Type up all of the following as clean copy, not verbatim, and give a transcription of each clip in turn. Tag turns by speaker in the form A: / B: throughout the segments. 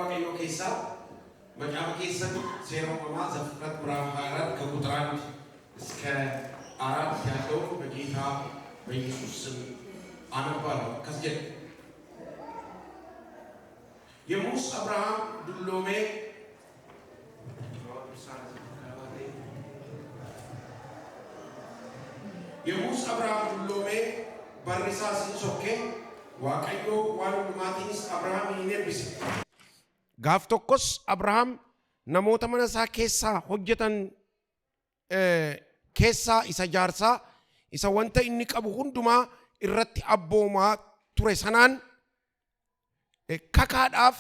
A: waaqayyoo keessaa macaafa keessatti seera uumamaa ዘፍጥረት ምዕራፍ 24 ከቁጥር 1 እስከ 4 ያለው በጌታ በኢየሱስ ስም አነባለሁ። ከዚህ የሙስ አብርሃም ዱሎሜ የሙስ አብርሃም ዱሎሜ በሪሳ ሲሶኬ ዋቀዮ ዋን ማቲንስ አብርሃም ይነብስ ጋፍ tokkos አብርሃም namoota mana isaa keessaa hojjetan keessaa isa jaarsaa isa wanta inni qabu hundumaa irratti abboomaa ture sanaan kakaadhaaf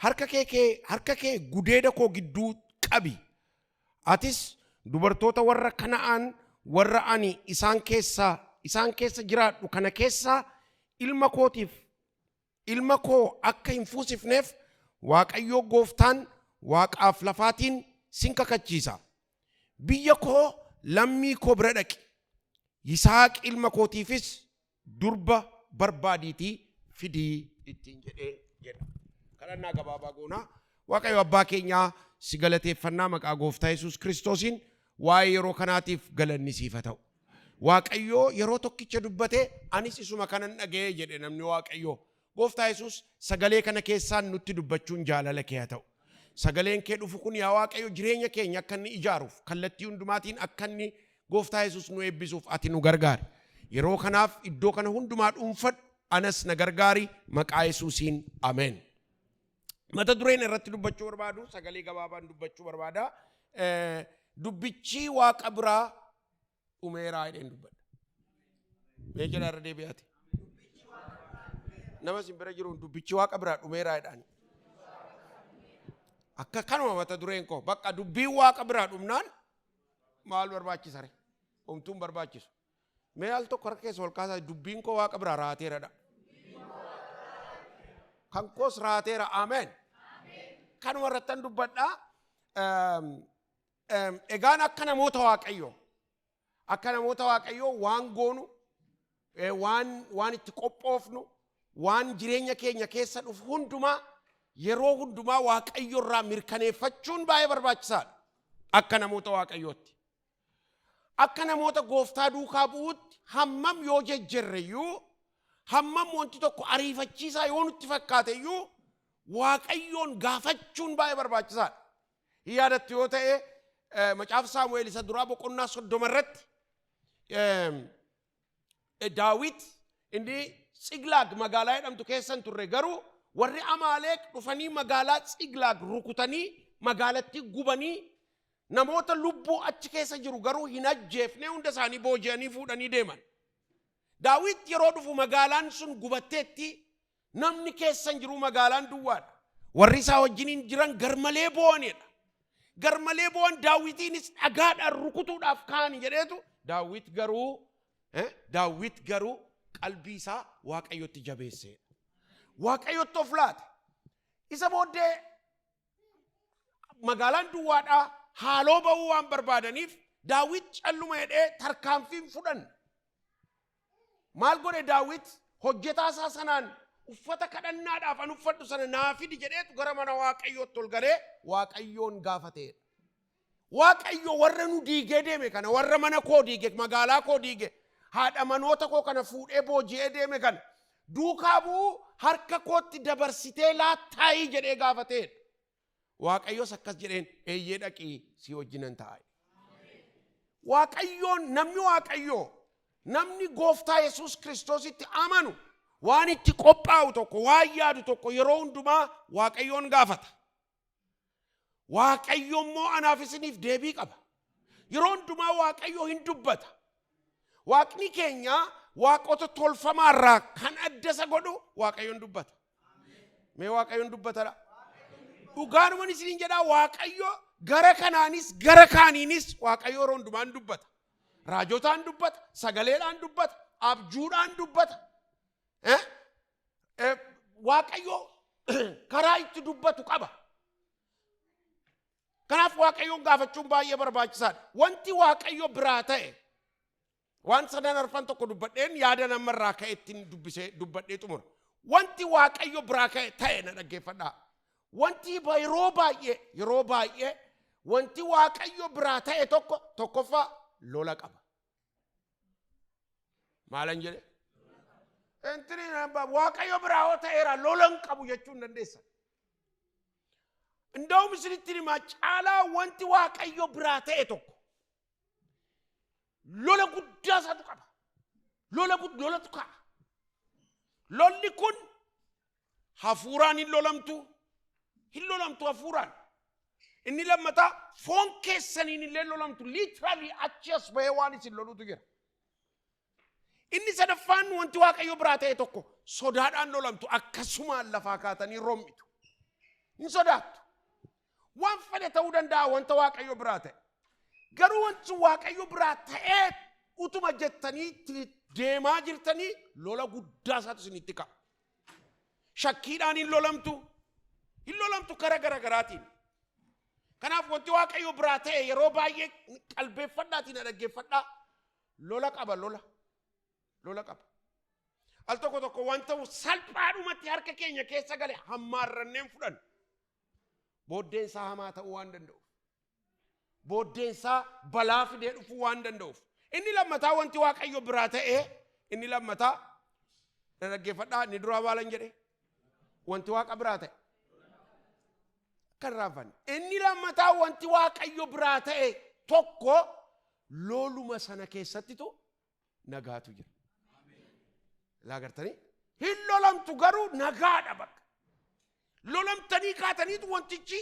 A: harka kee gudeeda koo gidduu qabi atis dubartoota warra Kana'aan warra ani isaan keessa jiraadhu kana keessaa ilma koo akka hin fuusifneef waaqayyo gooftaan waaqaaf lafaatiin sin kakachiisa biyya koo lammii koo bira dhaqi Yisaaq ilma kootiifis durba barbaadiitii fidii ittiin jedha kadhannaa gabaabaa goonaa waaqayyo abbaa keenyaa si galateeffannaa maqaa gooftaa Yesuus Kiristoosiin waa'ee yeroo kanaatiif galanni siif haa ta'u waaqayyo yeroo tokkicha dubbate anis isuma kanan dhaga'ee jedhe namni waaqayyo gooftaa Yesuus sagalee kana keessaan nutti dubbachuun jaalala kee haa ta'u sagaleen kee dhufu kun yaa waaqayyo jireenya keenya akka inni ijaaruuf kallattii hundumaatiin akka inni gooftaa Yesuus nu eebbisuuf ati nu gargaari yeroo kanaaf iddoo kana hundumaa dhuunfadhu anas na gargaari maqaa Yesuusiin ameen. Mata dureen irratti dubbachuu barbaadu sagalee gabaabaan dubbachuu barbaada dubbichi waaqa biraa dhumeeraa jedheen dubbadha. Mee jedha irra deebi'aati. Nama sin bira jiruun dubbichi waaqa biraa dhumeeraa jedhaani. Akka kanuma mata dureen koo bakka dubbiin waaqa biraa dhumnaan maal barbaachisa ree? Homtuun barbaachisu. Mee al tokko harka keessa ol kaasaa dubbiin koo waaqa biraa raateeradha. Kan koos raateera ameen. Kanuma irrattan dubbadhaa. Egaan akka namoota waaqayyoo waan goonu waan itti qophoofnu waan jireenya keenya keessa dhufu hundumaa yeroo hundumaa waaqayyo irraa mirkaneeffachuun baay'ee barbaachisaadha. Akka namoota waaqayyootti akka namoota gooftaa duukaa bu'uutti hammam yoo jejjerreyyuu hammam wanti tokko ariifachiisaa yoo nutti fakkaateyyuu waaqayyoon gaafachuun baay'ee barbaachisaadha. Yaadatti yoo ta'e macaafa Saamu'eel isa duraa boqonnaa 30 irratti Daawit inni Tsiglaag magaalaa jedhamtu keessan turre garuu warri Amaaleq dhufanii magaalaa Tsiglaag rukutanii magaalattii gubanii namoota lubbuu achi keessa jiru garuu hin ajjeefne hunda isaanii booji'anii fuudhanii deeman. Daawit yeroo dhufu magaalaan sun gubatteetti namni keessan jiru magaalaan duwwaadha. Warri isaa wajjiniin jiran garmalee boo'anidha. Garmalee boo'an Daawitiinis dhagaadhaan rukutuudhaaf kaani jedheetu Daawit garuu qalbii isaa waaqayyotti jabeesseedha. Waaqayyotti of laate. Isa booddee magaalaan duwwaadhaa haaloo ba'uu waan barbaadaniif Daawit calluma jedhee tarkaanfiin fudhan. Maal godhe Daawit hojjetaa isaa sanaan uffata kadhannaadhaaf an uffadhu sana naa fidi jedheetu gara mana waaqayyootti ol galee waaqayyoon gaafateedha. Waaqayyo warra nu diigee deeme kana warra mana koo diige magaalaa koo diige haadha manoota koo kana fuudhee booji'ee deeme kana duukaa bu'uu harka kootti dabarsitee laattaayii jedhee gaafateedha. Waaqayyoos akkas jedheen eeyyee dhaqii si wajjinan ta'a. Namni gooftaa Yesuus Kiristoositti amanu waan itti qophaa'u tokko waan yaadu tokko yeroo hundumaa waaqayyoon gaafata. Waaqayyo immoo anaaf isiniif deebii qaba. Yeroo hundumaa waaqayyo hin dubbata. Waaqni keenya waaqota tolfamaarraa kan adda isa godhu waaqayyoon dubbata. Mee waaqayyoon dubbatadha. Dhugaanumaan isiniin jedhaa waaqayyo gara kanaanis gara kaaniinis waaqayyo yeroo hundumaan dubbata. Raajotaan dubbata, sagaleedhaan dubbata, abjuudhaan dubbata. Waaqayyo karaa itti dubbatu qaba. Kanaaf waaqayyoon gaafachuun baay'ee barbaachisaadha. Wanti waaqayyo biraa ta'e waan sadan arfan tokko dubbadheen yaada namarraa ka'e ittiin dubbadhee xumura. Wanti waaqayyo biraa ta'e na dhaggeeffadhaa. wanti yeroo baay'ee wanti waaqayyo biraa ta'e tokkoffaa lola qaba. Maalan jedhe? Entini waaqayyo biraa ta'eera lolan qabu jechuun dandeessa. Ndawum isinitti caalaa wanti waaqayyo biraa ta'e tokko lola guddaa isaatu qaba. Lolatu ka'a. Lolli kun hafuuraan hin lolamtu hafuuraan. Inni lammataa foon keessaniin illee lolamtu. Literally achi as bahee waan isin lolutu jira. Inni sadaffaan wanti waaqayyo biraa ta'e tokko sodaadhaan lolamtu. Akkasumaan lafaa kaatanii rommitu. Hin sodaattu. Waan fedhe ta'uu danda'a wanta waaqayyo biraa ta'e. Garuu wanti waaqayyo biraa ta'e utuma jettanii deemaa jirtanii lola guddaa isaatu isinitti ka'a. Shakkiidhaan hin lolamtu karaa garaagaraatiin. Kanaaf wanti waaqayyo biraa ta'e yeroo baay'ee qalbeeffadhaatiin dhaggeeffadhaa lola qaba. Al tokko wanta salphaadhumatti harka keenya keessa gale hammaarranneen fudhan. Booddeen isaa hamaa ta'uu waan danda'uuf. Booddeen isaa balaa fidee dhufuu waan danda'uuf. Inni lammataa wanti waaqayyo biraa ta'e inni lammataa dhaggeeffadhaa ni duraa baalan jedhe wanti waaqa biraa ta'e kan raafan. Inni lammataa wanti waaqayyo biraa ta'e tokko loluma sana keessattitu nagaatu jira. Laagartanii hin lolamtu garuu nagaadha bakka. Lolamtanii kaataniitu wantichi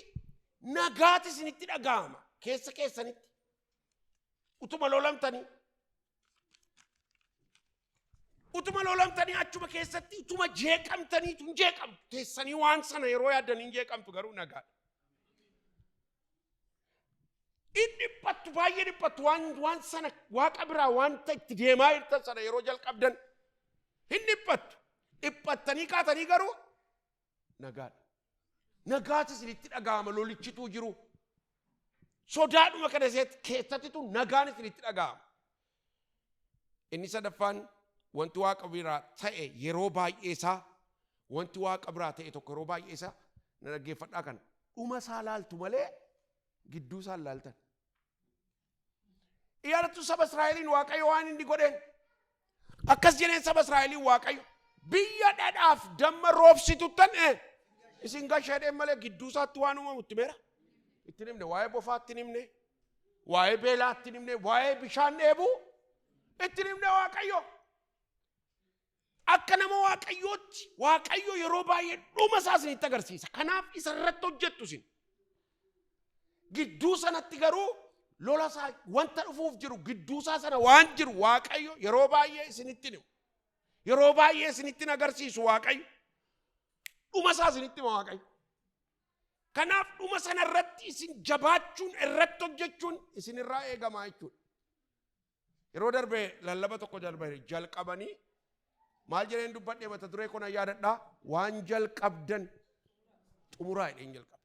A: nagaati isinitti dhaga'ama keessa keessanitti. Utuma lolamtanii achuma keessatti utuma jeeqamtaniitu hin jeeqamtu. Teessanii waan sana yeroo yaaddan hin jeeqamtu garuu nagaadha. Inni dhiphattu baay'ee dhiphattu waan sana waaqa biraa wanta itti deemaa jirtan sana yeroo jalqabdan hin dhiphattu. Dhiphattanii kaatanii garuu nagaadha. Nagaati isinitti dhaga'ama lolichituu jiru. Sodaadhuma kana keessattitu nagaan isinitti dhaga'ama. Inni sadaffaan wanti waaqa biraa ta'e yeroo baay'ee isaa wanti waaqa biraa ta'e tokko yeroo baay'ee isaa na dhaggeeffadhaa kana dhuma isaa laaltu malee gidduu isaa laaltan. Iyyaaratu saba Israa'eliin waaqayyo waan inni godheen akkas jedheen saba Israa'eliin waaqayyo biyya dhadhaaf damma roobsituttan isin gasheedheen malee gidduu isaatti waan uumamu itti meera. Itti nimne waa'ee bofaatti nimne waa'ee beelaatti nimne waa'ee bishaan dheebuu itti nimne waaqayyo. Akka nama waaqayyootti waaqayyo yeroo baay'ee dhuma isaa isinitti agarsiisa. Kanaaf isa irratti hojjettu isin. Gidduu sanatti garuu lola isaa wanta dhufuuf jiru gidduu isaa sana waan jiru waaqayyo yeroo baay'ee isinitti himu. Yeroo baay'ee isinitti agarsiisu waaqayyo. Dhuma isaa isinitti hima waaqayyo. Kanaaf dhuma sana irratti isin jabaachuun irratti hojjechuun isin irraa eegamaa jechuudha. Yeroo darbe lallaba tokko jalqabanii maal jedheen dubbadhee mata duree kana yaadadhaa waan jalqabdan xumuraa jedheen jalqabe.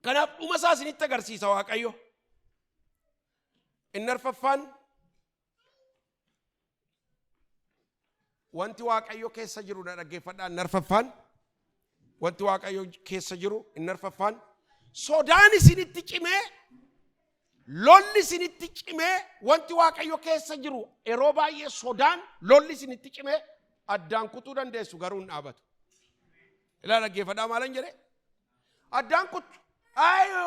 A: Kanaaf dhuma isaa isinitti agarsiisa waaqayyo. Inni arfaffaan wanti waaqayyo keessa jiru na dhaggeeffadhaa. Inni arfaffaan wanti waaqayyo keessa jiru inni arfaffaan sodaan isinitti cimee lolli isinitti cimee wanti waaqayyo keessa jiru yeroo baay'ee sodaan lolli isinitti cimee addaan kutuu dandeessu garuu hin dhaabatu. Ilaa dhaggeeffadhaa maalan jedhe addaan kutu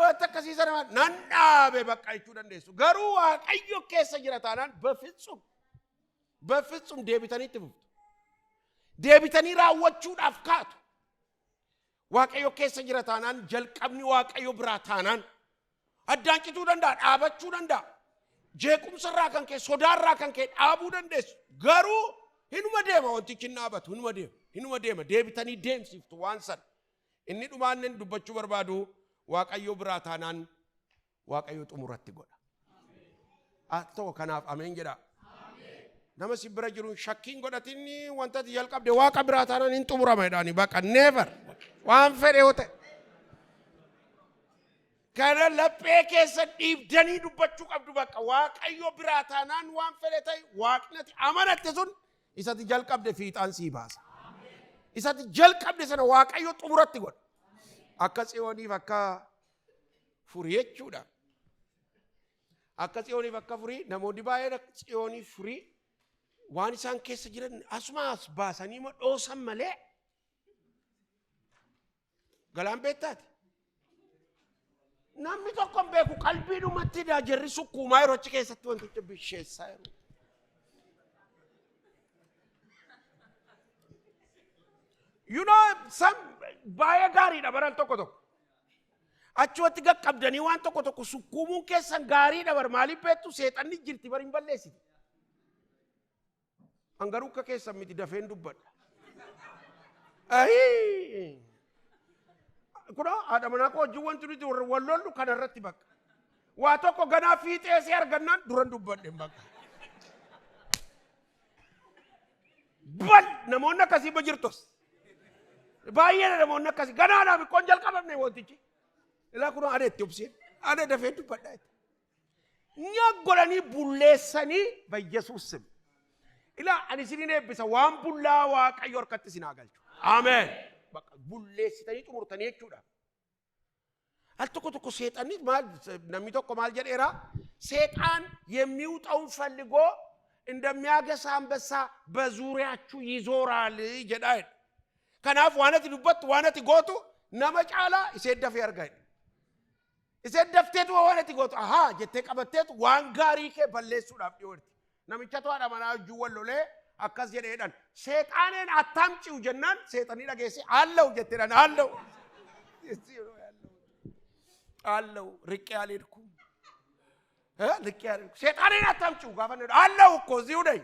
A: wanta akkasii sana nan dhaabe bakka jechuu dandeessu garuu waaqayyo keessa jira taanaan befitsum deebitanii itti fuftu. Deebitanii raawwachuudhaaf kaatu. Waaqayyo keessa jira taanaan jalqabni waaqayyo biraa taanaan addaan cituu danda'a, dhaabachuu danda'a. Jeequmsarraa kan kee sodaarraa kan kee dhaabuu dandeessu. Garuu hinuma deema wantichi hin dhaabatu, hinuma deema. Deebitanii deemsiftu waan sana. Inni dhumaannen dubbachuu barbaadu waaqayyo biraa taanaan waaqayyo xumuratti godha. Ta'u kanaaf ameen jedha. Nama si bira jiruun shakkiin godhatinni wanta jalqabde waaqa biraa taanaan hin xumurama jedhaani baqa never waan fedhe yoo ta'e. Kana laphee keessa dhiibdanii dubbachuu qabdu bakka waaqayyo biraa taanaan waan fedhe ta'e waaqnati amanatte sun isatti jalqabde fiixaan sii baasa. isatti jalqabde sana Waaqayyo xumuratti godha. Akka Tsiyooniif akka furii jechuudha. Akka Tsiyooniif akka furii namoonni baay'een Tsiyooniif furii waan isaan keessa jiran asumas baasanii dhoosan malee galaan beektaati. Namni tokko beeku qalbiidhumatti jarri sukkuumaa yeroo achi keessatti wanticha bisheessaa jiru. You know, some baay'ee gaariidha baran tokko tokko. Achumatti qaqqabdanii waan tokko tokko sukkuumuun keessan gaariidha bar maaliif beektu seexanni jirti bar hin balleessiti. Angaruu akka keessan miti dafeen dubbadha. Kuna haadha manaa koo wajjin wanti nuti wallollu kanarratti bakka. Waa tokko ganaa fiixee si argannaan duran dubbadhe bakka. Bal namoonni akkasii ma jirtus. Baay'ee namoonni akkasii ganaadhaaf ikkoon jalqabamne wantichi. Ilaa kun adeetti obseen adee dafee dubbadha. Nyaggodhanii bulleessanii Yesuus sim. Ilaa ani isiniin eebbisa waan bullaa Waaqayyo harkatti isin haa galchu. Ameen. Bulleessitanii xumurtanii jechuudha. Al tokko tokko seexanni namni tokko maal jedheera? Seexan የሚውጣውን ፈልጎ እንደሚያገሳ አንበሳ በዙሪያችሁ ይዞራል ይጀዳል። ከናፍ ዋነት ዱበት ዋነት ጎቱ ነመጫላ ይሰደፍ ያርጋይ ይሰደፍቴቱ ዋነት ጎቱ አሃ ጀቴ ቀበቴቱ ዋንጋሪ ከበለሱ ዳፍ ይወርት ነምቻቱ አዳማና ጁወሎሌ አካስ ጀደዳን ሰይጣንን አታምጪው ጀናን ሰይጣን ይላገሲ አለው ጀተዳን አለው አለው ርቄ አልሄድኩም ርቄ አልሄድኩም ሰይጣንን አታምጪው ጋፈነ አለው እኮ እዚሁ ነኝ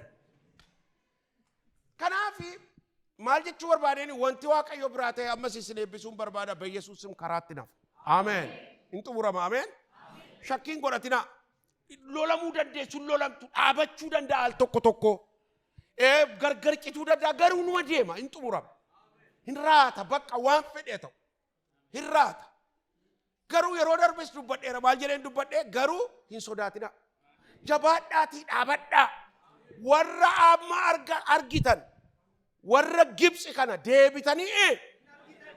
A: ከናፊ ማልጀቹ ወርባዴኒ ወንቲ ዋቀዮ ብራቴ አመሲስኔ ቢሱም በርባዳ በኢየሱስም ከራትና አሜን እንጥቡራማ አሜን ሸኪን ጎራቲና ሎላሙ ደንዴሱ ሎላምቱ አበቹ ደንዳ አልቶኮ ቶኮ ገርገርቂቱ ደንዳ ገሩን ወዴማ እንጥቡራማ hinraata bakka waan fedheeto hirraata garuu yeroo darbes dubbadheera maal jedheen dubbadhee garuu hin sodaatina jabaadhaatii dhaabadhaa warra amma argitan warra Gibxi kana deebitanii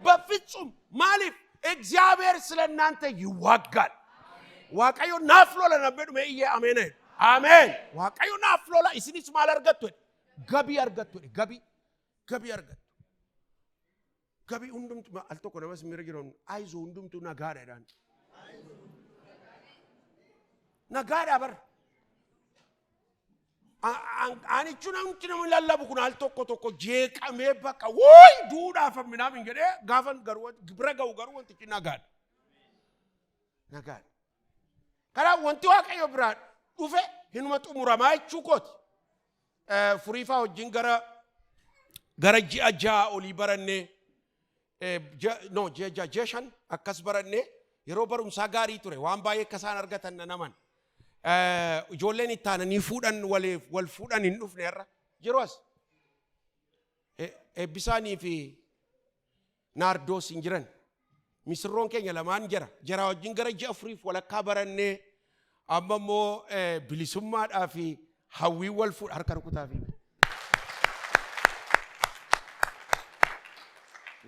A: በፍጹም ማሊፍ እግዚአብሔር ስለናንተ ይዋጋል ዋቀዮ ናፍሎላ ነበር መይየ አሜን አሜን ዋቀዮ ናፍሎላ እስኒስ ማል አርገቱ ገቢ አርገቱ ገቢ አርገቱ ገቢ ሁንዱምቱ አልተቆ ነመስ ሚረጅሮን አይዞ ሁንዱምቱ ነጋዳ ዳን ነጋዳ በር አንቹና እንችነም ላላቡኩን አልተቆ ተቆ ጄቀሜ በቃ ወይ ዱዳ ፈምናም እንገደ ጋፈን ገርወት ግብረጋው ገርወት ትችናጋድ ነጋድ ከራ ወንቲ ዋቀዮ ብራድ ዱፈ ህንመጡ ሙራማይቹ ኮት ፍሪፋው ጅንገራ ገረጂ አጃ ኦሊ በረኔ no jeshan akkas baranne yero barum sagari ture waan baay'ee kasan argatan naman ijoolleen ittaananii fuudhan wal fuudhan hin dhufne irra jiroos eebbisaanii fi naardoos hin jiran misirroon keenya lamaan jara wajjin gara ji'a afuriif walakkaa barannee amma immoo bilisummaadhaa fi hawwii wal fuudha harka rukutaa fi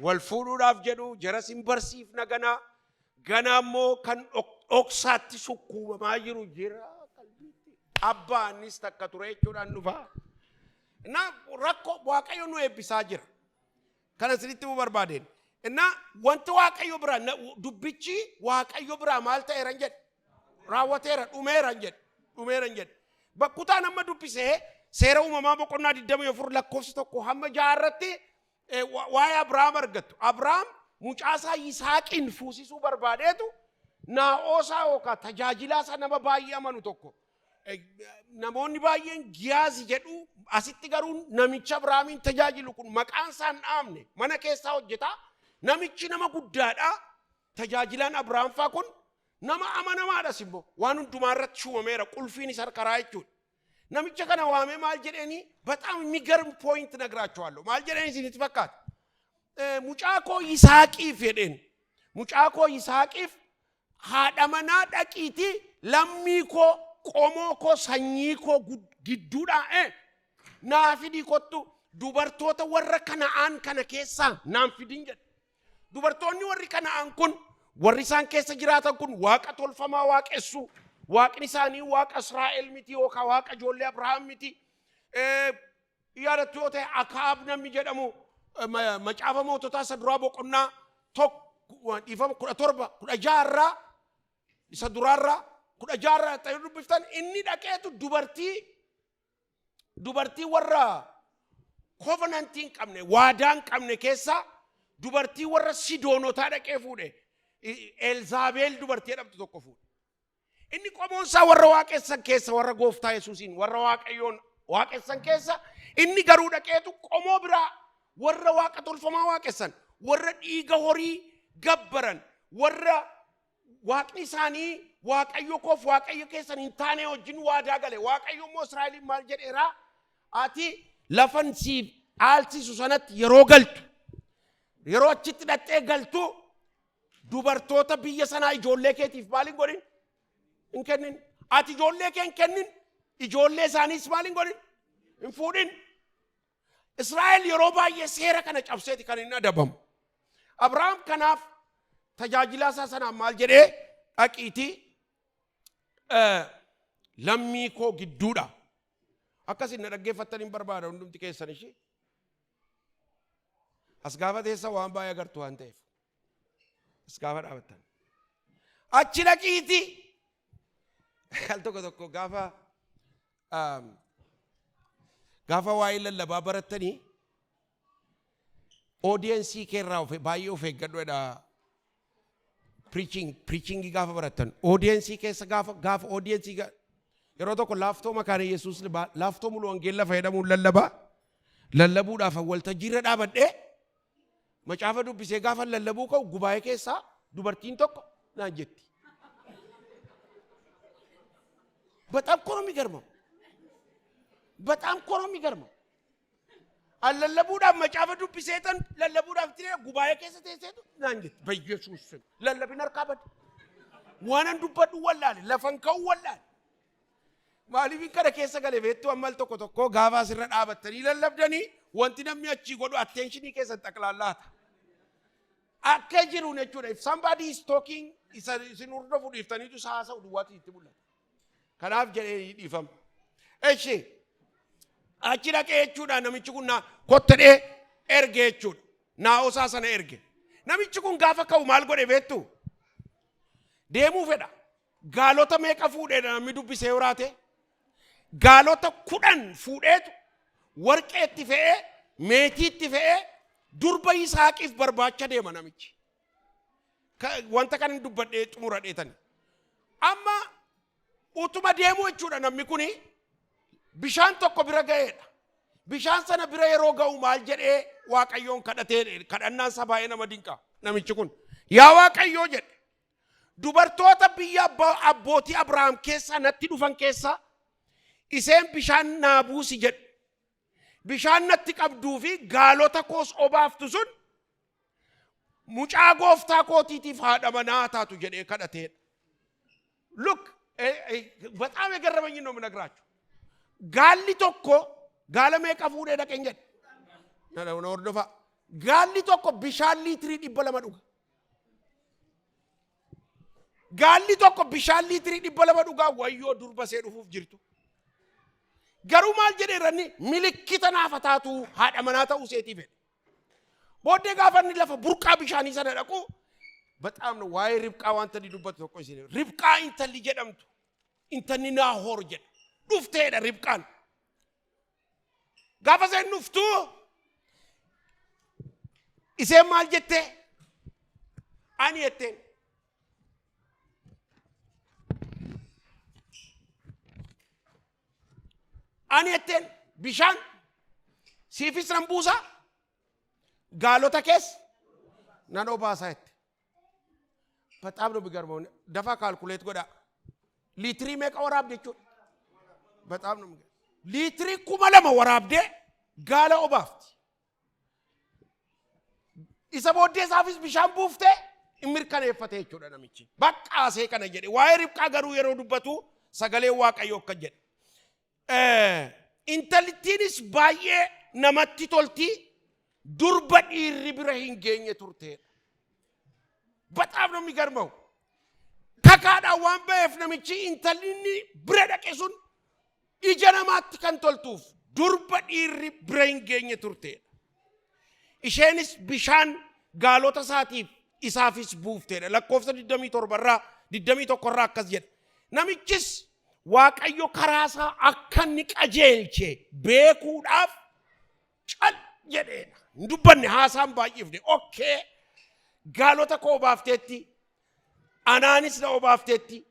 A: والفوداف جدو جراسين برسيف نغنا غنامو كان اوكساتي سكو ما يرو جرا قلبي ابا نستكتوري چودان نوفا نا ركو واقيو نو ابيساجر كان سريتو بربادين እና ወንተ ዋቀዮ ብራ ዱብቺ ዋቀዮ ብራ ማልታ ኤረንጀት ራወቴራ ዱሜረንጀት በኩታ ነመ ዱብሴ ሴራው መማ በቆና ዲደም የፉር ለኮስ ተኮ ሐመ ጃረቲ ዋይ አብርሃም አርገቱ አብርሃም ሙጫሳ ይስሐቅን ፉሲሱ በርባዴቱ ናኦሳ ኦካ ተጃጅላሳ ነመ ባያመኑ ተኮ ነሞኒ ባየን ጊያዝ ጀዱ አሲቲ ገሩን ነሚቻ አብርሃምን ተጃጅሉ ኩን መቃንሳን አምኔ መነ ኬሳ ወጀታ ነሚቺ ነመ ጉዳዳ ተጃጅላን አብርሃም ፋኩን ነመ አመነማ ደስቦ ዋኑ ዱማረት ሹመሜራ ቁልፊን ይሰርከራይቹ ነምቸ ከነ ዋሜ ማልጀኔኒ በጣም የሚገርም ፖይንት ነግራቸዋለሁ ማልጀኔኒ ሲትፈካት ሙጫኮ ይስሐቂፍ ሄደን ሙጫኮ ይስሐቂፍ ሃዳመና ዳቂቲ ለሚኮ ቆሞኮ ሰኝኮ ግዱዳ ናፊዲ ኮቱ dubartoota warra Kana'aan kana keessaa naan fidin jedhe. Dubartoonni warri Kana'aan kun warri isaan keessa jiraatan kun waaqa tolfamaa waaqessu. Waaqni isaanii waaqa Israa'el miti yookaan waaqa ijoollee Abrahaam miti. Yaadattu yoo ta'e Akaab namni jedhamu macaafa moototaa isa duraa boqonnaa tokko dhiifama 17 16 irraa isa duraarraa 16 irraa ta'ee dubbiftan inni dhaqeetu dubartii warra covenantiin qabne waadaan qabne keessa dubartii warra Sidoonotaa dhaqee fuudhe Elzaabeel dubartii jedhamtu tokko fuudhe. Inni qomoonsaa warra waaqessan keessa warra gooftaa Yesuusiin warra waaqayyoon waaqessan keessa inni garuu dhaqeetu qomoo biraa warra waaqa tolfamaa waaqessan warra dhiiga horii gabbaran warra waaqni isaanii waaqayyo koof waaqayyo keessan hin taane wajjin waadaa gale waaqayyo immoo Israa'eliin maal jedheera ati lafan siif aalsisu sanatti yeroo galtu yeroo achitti dhattee galtu dubartoota biyya sanaa ijoollee keetiif maal hin godhin hin kennin ati ijoollee kee hin kennin ijoollee isaaniis maal hin godhin hin fuudhin. Israa'el yeroo baay'ee seera kana cabseeti kan inni adabamu. Abrahaam kanaaf tajaajilaa isaa sanaan maal jedhee dhaqiitii lammii koo gidduudha. Akkasin na dhaggeeffattan hin barbaada hundumti keessan ishee. As gaafa teessa waan baay'ee agartu waan ta'eef. As gaafa dhaabattan. Achi dhaqiitii al tokko gaafa waa'ee lallabaa barattanii audiensii keerraa baay'ee of eeggadhuudha. Preaching gaafa barattan audiensii keessa gaafa audiensii yeroo tokko laaftoo makaana Yesuus laaftoo mulu wangeella fayyadamuun lallabuudhaaf waltajjiirra dhaabadhee macaafa dubbisee gaafa lallabuu ka'u gubaa'ee keessaa dubartiin tokko naan jetti. በጣም እኮ ነው የሚገርመው። በጣም እኮ ነው የሚገርመው። አለለቡዳፍ መጫፈ ዱብሴተን ለለቡዳፍ ትሬ ጉባኤ ከሰተ ተሰቱ ናንጀት በኢየሱስ ስም ለለብን አርካበት ዋናን ዱበዱ ወላል ለፈንከው ወላል ማሊቢን ከረ ከሰ ገለ ቤቱ አማል ቶኮ ጋፋ ሲረ ዳበተኒ ለለብደኒ ወንቲ ነሚያቺ ጎዱ አቴንሽኒ ከሰ ጠቅላላታ አከጅሩ ነቹ if somebody is talking is sinurdo fu diftani tu saasau duwati itibula kanaaf jedhee dhiifam. Eshi achi dhaqee jechuudha namichi kun kottadhee erge jechuudha. Naa'osaa sana erge. Namichi kun gaafa ka'u maal godhe beektu? Deemuu fedha. Gaalota meeqa fuudheedha namni dubbisee waraate? Gaalota 10 fuudheetu warqee itti fe'ee meetii itti fe'ee durba Yisaaqiif barbaacha deema namichi. Wanta kan dubbadhee xumura dheetani. Amma utuma deemu jechuudha namni kuni bishaan tokko bira ga'eedha. Bishaan sana bira yeroo ga'u maal jedhee waaqayyoon kadhatee kadhannaan isaa baay'ee nama dinqa namichi kun. Yaa waaqayyoo jedhe dubartoota biyya abbootii Abrahaam keessa natti dhufan keessa iseen bishaan naa buusi jedhe. Bishaan natti qabduu fi gaalota koos obaaftu sun mucaa gooftaa kootiitiif haadha manaa taatu jedhee kadhateedha. Look በጣም የገረመኝ ነው የምነግራችሁ። ጋሊ ቶኮ ጋለሜ ቀፉዴ ደቀንጀት ነው ወርዶፋ ጋሊ ቶኮ ቢሻን ሊትሪ ዲበለማ ዱጋ ጋሊ ቶኮ ቢሻን ሊትሪ ዲበለማ ዱጋ ወዮ ዱርበሴ ዱፉፍ ጅርቱ ገሩ ማል ጀደረኒ ምልክተና ፈታቱ ሃዳ መናታ ኡሴቲ ፈ ቦዴ ጋፈኒ ለፈ ቡርቃ ቢሻኒ ሰደቁ በጣም ነው ዋይ ሪብቃ ዋንተ ሊዱበት ነው ቆይ ሲል ሪብቃ እንተን ሊጀደምቱ እንተን ናሆር ጀደ ዱፍቴ ደ ሪብቃን ጋፈዘ ኑፍቱ ኢሴ ማል ጀቴ አኒየቴ አኒየቴ ቢሻን ሲፊስ ረምቡሳ ጋሎታ ኬስ ናኖ ባሳይት በጣም ነው የሚገርመው። ደፋ ካልኩሌት ጎዳ ሊትሪ ሜቃ ወራብዴ ቹ በጣም ነው ሊትሪ ኩመለማ ወራብዴ ጋላ ኦባፍቲ ኢሰቦዴ ሳፊስ ቢሻን ቡፍቴ ኢምርከነ የፈተ ቹ ደነምቺ በቃ ሴ ከነ ጀዴ ዋይ ሪብቃ ገሩ የሮ ዱበቱ ሰገሌ ዋቀዮ ከጀዴ ኢንተሊቲንስ ባዬ namatti tolti durba dhiirri bira hin geenye turte. Bataaf namni garmaa'u. Kakaadhaan waan ba'eef namichi intalli bira dhaqe sun ija namaatti kan toltuuf durba dhiirri bira hin geenye turte. Isheenis bishaan gaalota isaatiif isaafis buufteedha. Lakkoofsa 27 irraa 21 irraa akkas jedha. Namichis Waaqayyo karaasaa akka inni qajeelche beekuudhaaf cal jedheedha. Hin dubbanne haasaan baay'ifne. Okay. Gaalota koo baafteetti. Anaanis na obaafteetti.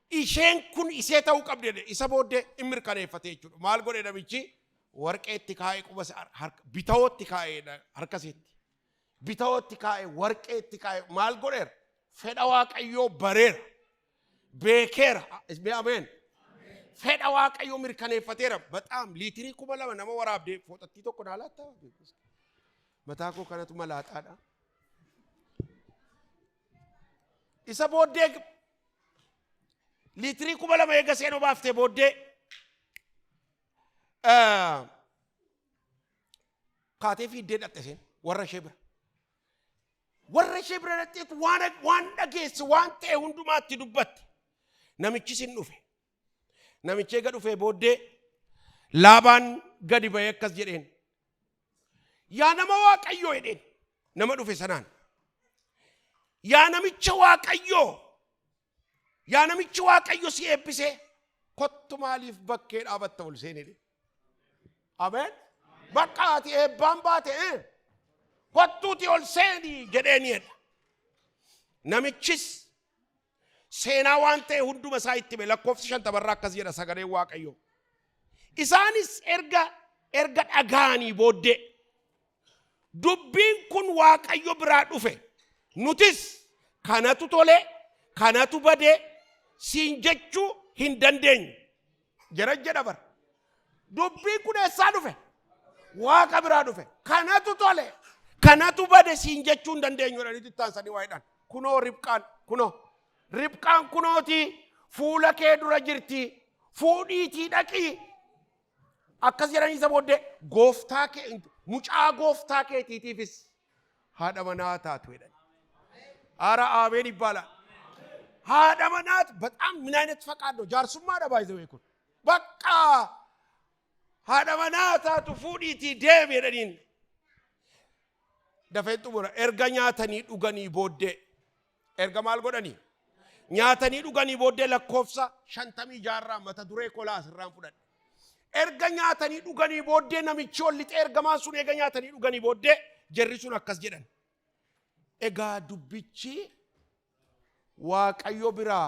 A: Isheen kun isee ta'uu qabdeedha. Isa booddee hin mirkaneeffate jechuudha. Maal godhe namichi? Warqeetti kaa'ee quba bitawootti kaa'ee harkasitti. Bitawootti kaa'ee warqeetti kaa'ee maal godheera? Fedha Waaqayyoo bareera. Beekeera. Ameen. Fedha Waaqayyoo mirkaneeffateera. Bataam liitirii 2,000 nama waraabdee fooxattii tokko naalaattaa. Mataa koo kanatu malaaxaadha. Isa booddee liitirii 2,000 eega seenuu baaftee booddee kaatee fiiddee dhatte seen warra ishee bira. Warra ishee bira dhatteetu waan dhageesse waan ta'e hundumaatti dubbatte. Namichi sin dhufe. Namichi eega dhufee booddee Laabaan gadi ba'ee akkas jedheen. Yaa nama Waaqayyoo jedheen nama dhufe sanaan. Yaa namicha Waaqayyoo. Yaa namichi Waaqayyo si eebbisee kottu maaliif bakkee dhaabatta ol seenedhe. Ameen. Bakka ati eebbaan baate kottuuti ol seenii jedheeniidha. Namichis seenaa waan ta'e hunduma isaa itti hime. Lakkoofsa 50 irraa akkas jedha sagaleen Waaqayyoo. Isaanis erga dhagaanii booddee dubbiin kun Waaqayyo biraa dhufe. Nutis kanatu tole kanatu bade siin jechuu hin dandeenyu. Jedha bar. Dubbiin kun eessaa dhufe? Waaqa biraa dhufe. Kanatu tole kanatu bade siin jechuu hin dandeenyu. Jedhanii ittaansanii waa'idhaan. Kunoo Ribqaan kunooti fuula kee dura jirti. Fuudhiitii dhaqii. Akkas jedhanii isa booddee gooftaa kee mucaa gooftaa keetiitiifis haadha manaa taatu jedhan. Ara አሜን ይባላል። ሃዳ መናት በጣም ምን አይነት ፈቃድ ነው? ጃርሱማ ደባይዘው ይኩን በቃ ሃዳ መናታቱ ፉዲቲ ደም የደኒን ደፈጡ ቦራ ኤርጋ ኛተኒ ዱገኒ ቦዴ ኤርጋ ማል ጎደኒ ኛተኒ ዱገኒ ቦዴ ለኮፍሳ ሸንተሚ ጃራ መተ ዱሬ ኮላስ ራን ፉደን ኤርጋ ኛተኒ ዱገኒ ቦዴ ነሚቾ ሊጤ ኤርጋ ማሱን ኤርጋ ኛተኒ ዱገኒ ቦዴ ጀሪሱን አከስ ጀደን Egaa dubbichi Waaqayyo biraa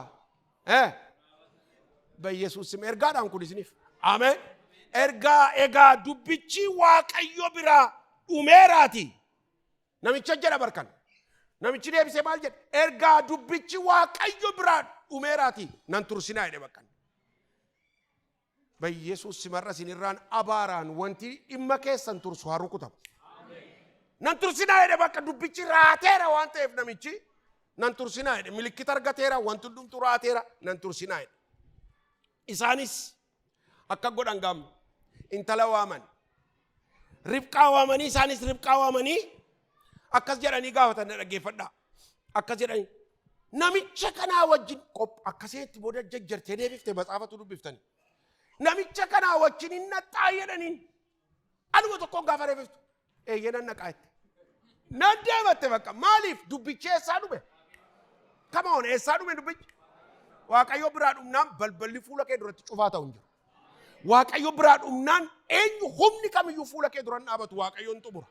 A: በኢየሱስ ስም ergaadhaan kun isiniif አሜን egaa dubbichi Waaqayyo biraa dhumeeraati namicha jedha barkan namichi deebisee maal jedha ergaa dubbichi Waaqayyo biraa dhumeeraati nan tursinaa jedhe bakkan በኢየሱስ ስም irraan abaaraan wanti dhimma keessan tursu haa rukutamu. Nan tursinaa jedhe bakka dubbichi raateera waan ta'eef namichi nan tursinaa jedhe milikkita argateera wanti hundumtu raateera nan tursinaa jedhe. Isaanis akka godhan gaam intala waaman Ribqaa waamanii isaanis Ribqaa waamanii akkas jedhanii gaafatan dhaggeeffadhaa. Akkas jedhanii namicha kanaa wajjin akkasitti booda jajjartee deebiftee matsaafatu dubbiftanii. Namicha kanaa wajjin hin naxxaa jedhaniin anuma tokkoon gaafa reefiftu eeyyenan naqaatti. Nan deematte bakka maaliif dubbichi eessaa dhume? Come on eessaa dhume dubbichi? Waaqayyo biraa dhumnaan balballi fuula kee duratti cufaa ta'u hin jiru. Waaqayyo biraa dhumnaan eenyu humni kamiyyuu fuula kee duran dhaabatu Waaqayyoon xumura.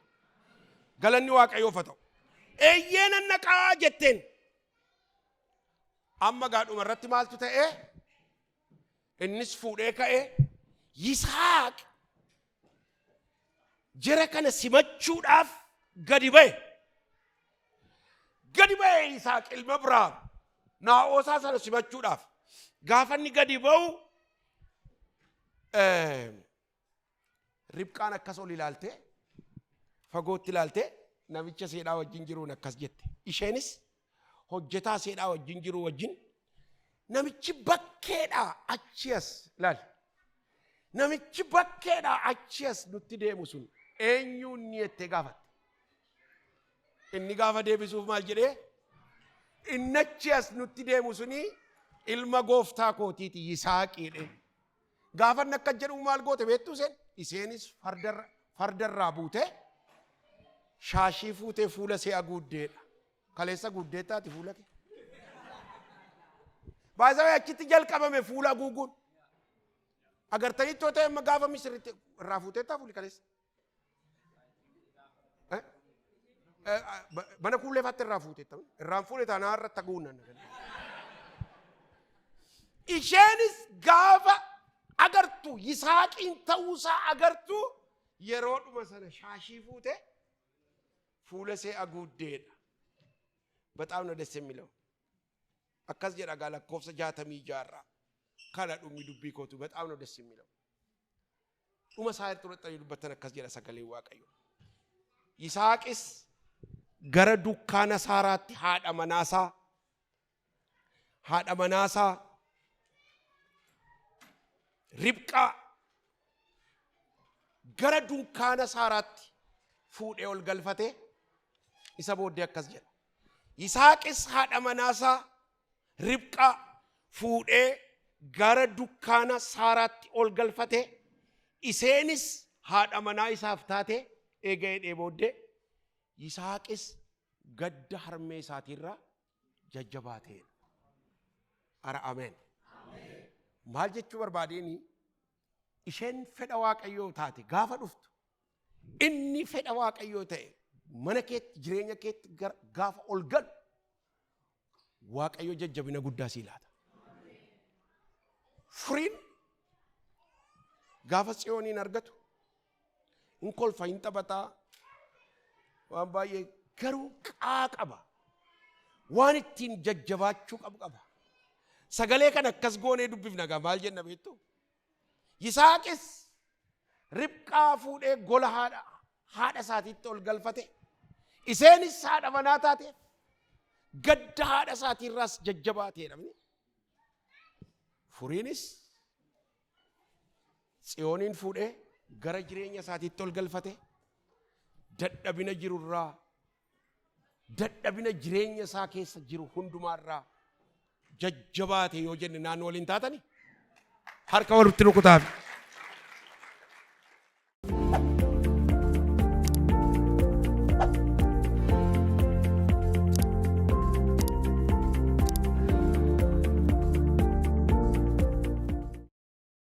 A: Galanni Waaqayyoof haa ta'u. Eeyyenan naqaa jetteen. Amma gaadhuma irratti maaltu ta'ee? Innis fuudhee ka'ee Yisaaq jara kana simachuudhaaf gadi ba'e Yisaaq ilma biraa Naa'oosaa sana simachuudhaaf gaafa inni gadi ba'u Ribqaan akkas ol ilaaltee fagootti ilaaltee namicha seedhaa wajjin jiruun akkas jette. Isheenis hojjetaa seedhaa wajjin jiru wajjin namichi bakkeedhaa achi as laal. Namichi bakkeedhaa achi as nutti deemu sun eenyuun ni itti gaafate. Inni gaafa deebisuuf maal jedhee innachi as nutti deemu suni ilma gooftaa kootiiti Yisaaqiidhe. Gaafa akka jedhu maal goote beektu iseenis fardarraa buute shaashii fuutee fuula see haguuddeedha. Kaleessa guuddeettaati fuula kee. Baay'ee achitti jalqabame fuula haguuguun. Agartanii toota amma gaafa misirritti irraa fuuteettaa fuuli kaleessa. Mana kuuleeffaatti irraa fuuteetta. Irraan fuudhe taanaa irratti haguunan. Isheenis gaafa agartu Yisaaqiin ta'uusaa agartu yeroodhuma sana shaashii fuute fuula see haguuddeedha. በጣም ነው ደስ የሚለው አካዝ ጀራ ጋላ ኮፍሰ ጃተሚ ጃራ ካላ ዱሚ ዱቢ ኮቱ በጣም ነው ደስ የሚለው ኡመ ሳይር ጥሩጠ ይሉበተን አካዝ ጀራ ሰገሌ ዋቀዩ ይስሐቅስ ገረ ዱካነ ሳራት ሃዳ መናሳ ሪብቃ ገረ ዱካነ ሳራት ፉዴ ኦል ገልፈቴ ኢሰቦዴ አካዝ ጀራ Yishaaqis haadha manaasaa Ribqaa fuudhee gara dukkaana Saaraatti ol galfate. Iseenis haadha manaa isaaf taate eega jedhee booddee Yishaaqis gadda harmee isaatirraa jajjabaatee. Ara ameen. Maal jechuu barbaadeen isheen fedha Waaqayyoo taate gaafa dhuftu inni fedha Waaqayyoo ta'e. Mana keetti jireenya keetti gaafa ol galu Waaqayyo jajjabina guddaa sii laata. Furiin gaafa Tsiyooniin argatu in kolfa hin taphataa waan baay'ee garuu qaba. Waan ittiin jajjabaachuu qaba. Sagalee kan akkas goonee dubbifna gaa maal jenna beektu. Yisaaqis Ribqaa fuudhee gola haadha isaatiitti ol galfate. Iseenis haadha manaa taate gadda haadha isaatirraas jajjabaateedha. Furiinis Tsiyooniin fuudhee gara jireenya isaatiitti ol galfate. Dadhabina jirurraa dadhabina jireenya isaa keessa jiru hundumaarraa jajjabaate yoo jenne naannoo waliin taatani harka walitti rukutaaf.